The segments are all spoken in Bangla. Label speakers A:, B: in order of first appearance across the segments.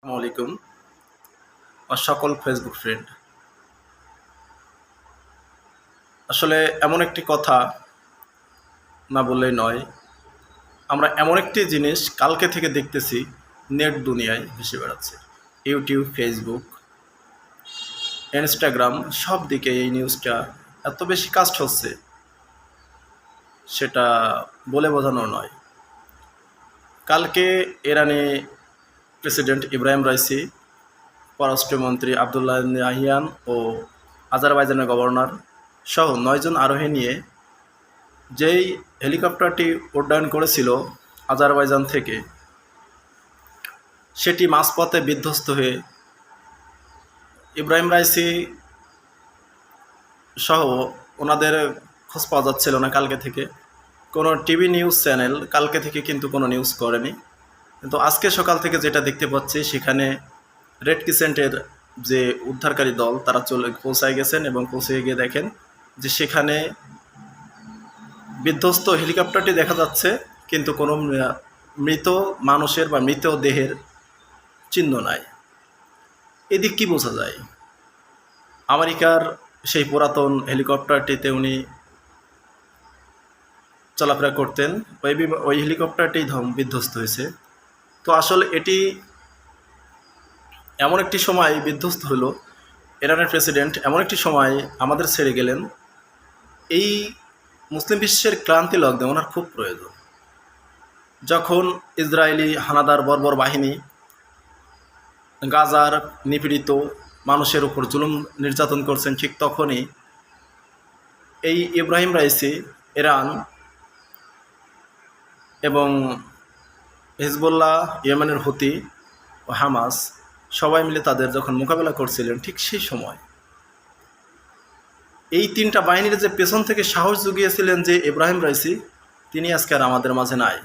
A: আসসালামু আলাইকুম আমার সকল ফেসবুক ফ্রেন্ড। আসলে এমন একটি কথা না বললেই নয়, আমরা এমন একটি জিনিস কালকে থেকে দেখতেছি নেট দুনিয়ায় ভেসে বেড়াচ্ছে। ইউটিউব, ফেসবুক, ইনস্টাগ্রাম সব দিকে এই নিউজটা এত বেশি কাস্ট হচ্ছে, সেটা বলে বোঝানো নয়। কালকে ইরানি প্রেসিডেন্ট ইব্রাহিম রাইসি, পররাষ্ট্রমন্ত্রী আবদুল্লাহ ইয়াহিয়ান ও আজারবাইজানের গভর্নর সহ 9 জন আরোহী নিয়ে যেই হেলিকপ্টারটি উড্ডয়ন করেছিল আজারবাইজান থেকে, সেটি মাঝপথে বিধ্বস্ত হয়ে ইব্রাহিম রাইসি সহ ওনাদের খোঁজ পাওয়া যাচ্ছিল না। কালকে থেকে কোনো টিভি নিউজ চ্যানেল কালকে থেকে কিন্তু কোনো নিউজ করেনি, কিন্তু আজকে সকাল থেকে যেটা দেখতে পাচ্ছি সেখানে রেড ক্রিসেন্টের যে উদ্ধারকারী দল তারা পৌঁছায় গেছেন এবং পৌঁছে গিয়ে দেখেন যে সেখানে বিধ্বস্ত হেলিকপ্টারটি দেখা যাচ্ছে, কিন্তু কোনো মৃত মানুষের বা মৃত দেহের চিহ্ন নাই। এদিক কি বোঝা যায়? আমেরিকার সেই পুরাতন হেলিকপ্টারটিতে উনি চলাফেরা করতেন, ওই হেলিকপ্টারটি বিধ্বস্ত হয়েছে। তো আসলে এটি এমন একটি সময় বিধ্বস্ত হলো, ইরানের প্রেসিডেন্ট এমন একটি সময় আমাদের ছেড়ে গেলেন। এই মুসলিম বিশ্বের ক্রান্তি লগ্নে ওনার খুব প্রয়োজন। যখন ইসরায়েলি হানাদার বর্বর বাহিনী গাজার নিপীড়িত মানুষের উপর জুলুম নির্যাতন করছেন, ঠিক তখনই এই ইব্রাহিম রাইসি ইরান এবং হিজবুল্লাহ, ইয়েমেনের হুতি ও হামাস সবাই মিলে তাদের যখন মোকাবেলা করছিলেন, ঠিক সেই সময় এই তিনটা বাহিনীর যে পেছন থেকে সাহস জুগিয়েছিলেন যে ইব্রাহিম রাইসি, তিনি আজকে আর আমাদের মাঝে নাই।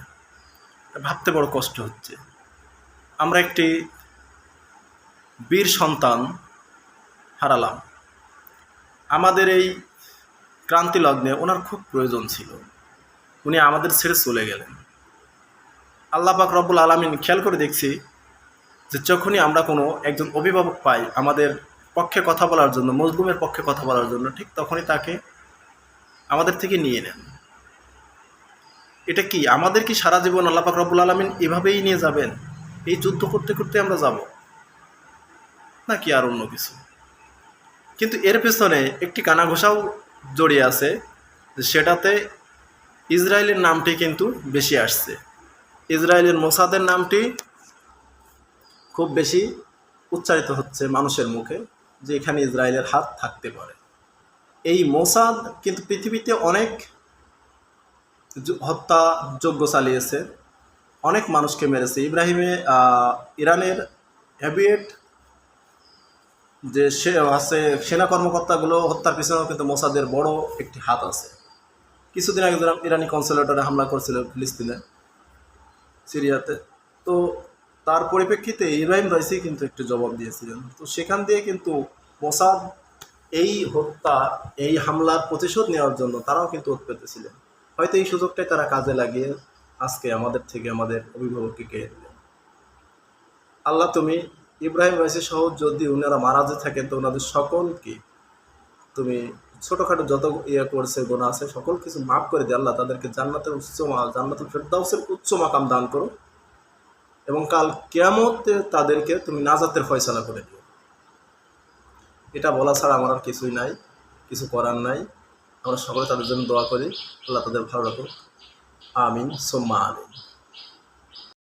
A: ভাবতে বড় কষ্ট হচ্ছে। আমরা একটি বীর সন্তান হারালাম। আমাদের এই ক্রান্তি লগ্নে ওনার খুব প্রয়োজন ছিল, উনি আমাদের ছেড়ে চলে গেলেন। আল্লাহ পাক রব্বুল আলামিন খেয়াল করে দেখছি যে যখনই আমরা কোনো একজন অভিভাবক পাই আমাদের পক্ষে কথা বলার জন্য, মজলুমের পক্ষে কথা বলার জন্য, ঠিক তখনই তাকে আমাদের থেকে নিয়ে নেন। এটা কি আমাদের কি সারা জীবন আল্লাহ পাক রব্বুল আলামিন এভাবেই নিয়ে যাবেন? এই যুদ্ধ করতে করতে আমরা যাব নাকি আর অন্য কিছু? কিন্তু এর পেছনে একটি কানাঘোষাও জড়িয়ে আছে, সেটাতে ইসরায়েলের নামটি কিন্তু বেশি আসছে। ইসরায়েলের মোসাদের নামটি খুব বেশি উচ্চারিত হচ্ছে মানুষের মুখে, যে এখানে ইসরায়েলের হাত থাকতে পারে। এই মোসাদ কিন্তু পৃথিবীতে অনেক হত্যাযজ্ঞ চালিয়েছে, অনেক মানুষকে মেরেছে। ইরানের হেভিয়েট যে আছে সেনা কর্মকর্তাগুলো হত্যার পিছনেও কিন্তু মোসাদের বড় একটি হাত আছে। কিছুদিন আগে ইরানি কনসুলেটরে হামলা করছিল ফিলিস্তিনে, সিরিয়াতে। তো তার পরিপ্রেক্ষিতে ইব্রাহিম রাইসি কিন্তু একটু জবাব দিয়েছিলেন। তো সেখান দিয়ে কিন্তু মোসাদ এই হত্যা, এই হামলার প্রতিশোধ নেওয়ার জন্য তারাও কিন্তু ওত পেতেছিলেন। হয়তো এই সুযোগটাই তারা কাজে লাগিয়ে আজকে আমাদের থেকে আমাদের অভিভাবককে কেড়ে দিলেন। আল্লাহ তুমি ইব্রাহিম রাইসি সহ যদি ওনারা মারা যে থাকেন, তো ওনাদের সকলকে তুমি ছোটোখাটো যত করছে গোনা আছে সকল কিছু মাফ করে দিয়ে আল্লাহ তাদেরকে জান্নাতুল ফেরদাউসের উচ্চ মাকাম দান করো, এবং কাল কিয়ামতে তাদেরকে তুমি নাজাতের ফয়সালা করে দিও। এটা বলা ছাড়া আমার আর কিছুই নাই, কিছু করার নাই। আমরা সকলে তাদের জন্য দোয়া করি, আল্লাহ তাদের ভালো রাখুক। আমিন সুম্মা আমিন।